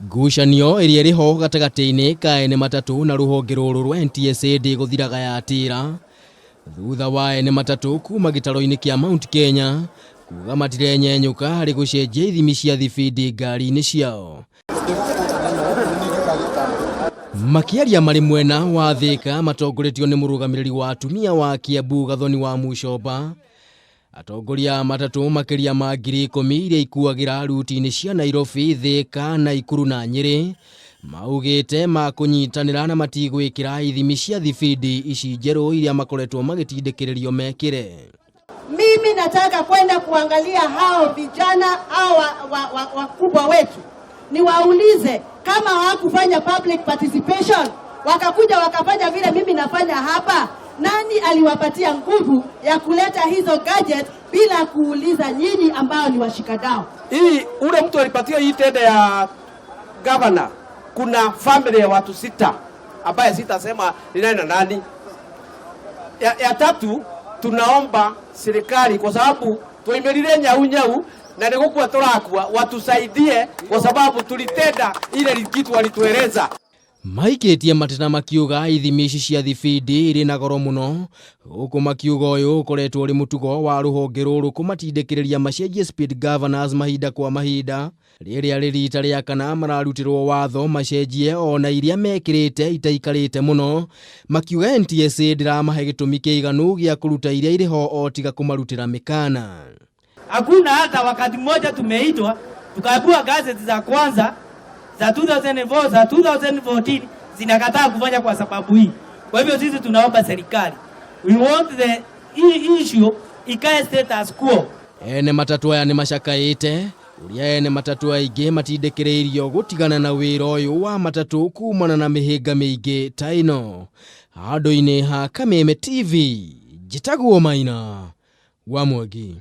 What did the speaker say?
Ngucanio iria riho gatagati-ini ka ene matatu na ruhonge ruru rwa NTSA ndiguthiraga yatira thutha wa ene matatu kuma gitaro-ini kia Mount Kenya kuga matirenyenyuka hari gucenjia ithimi cia thibindi ngari-ini ciao. Makiaria mari mwena wa Thika matongoretio ni murugamiriri wa atumia wa Kiambu Gathoni wa Mucoba, atongoria matatu makiria ma 10,000 iria ikuagira ruti-ini cia Nairobi, Thika, Nakuru na Nyeri maugite makunyitanira na matigwikira ithimi cia thibindi ici njeru iria makoretwo magitindikiririo mekire. Mimi nataka kwenda kuangalia hao vijana au wakubwa wetu, niwaulize kama hawakufanya public participation wakakuja wakafanya vile mimi nafanya hapa, nani aliwapatia nguvu ya kuleta hizo gadget bila kuuliza nyinyi ambao ni washikadau? Hii ule mtu alipatia hii tenda ya governor, kuna family ya watu 6 ambaye sitasema ni nani na nani. Ya tatu, tunaomba serikali kwa sababu tuimelile nyau na nigukuwa turakua watusaidie kwa sababu tulitenda ile kitu walitueleza. Maikitie matena makiuga ithimi ici cia thibindi iri na goro muno, guku makiuga uyu ukoretwo uri mutugo wa ruhonge ruru kumatindikiriria macenjie speed governors mahinda kwa mahinda, riria ririta ria kana mararutirwo watho macenjie ona iria mekirite itaikarite muno, makiuga NTSA ndiramahe gitumi kiiganu gia kuruta iria iriho o tiga kumarutira mikana. Hakuna hata wakati mmoja tumeitwa tukaambiwa gazeti za kwanza za 2004 za 2014 zinakataa kufanya kwa sababu hii. Kwa hivyo sisi tunaomba serikali, we want the issue ikae status quo. Ene matatu aya ni macakaite uria ene matatu aingi matindikiriirio gutigana na wira uyu wa matatu kumana na mihinga miingi ta ino. Handu-ini ha Kameme TV, Njitagwo Maina wa Mwangi.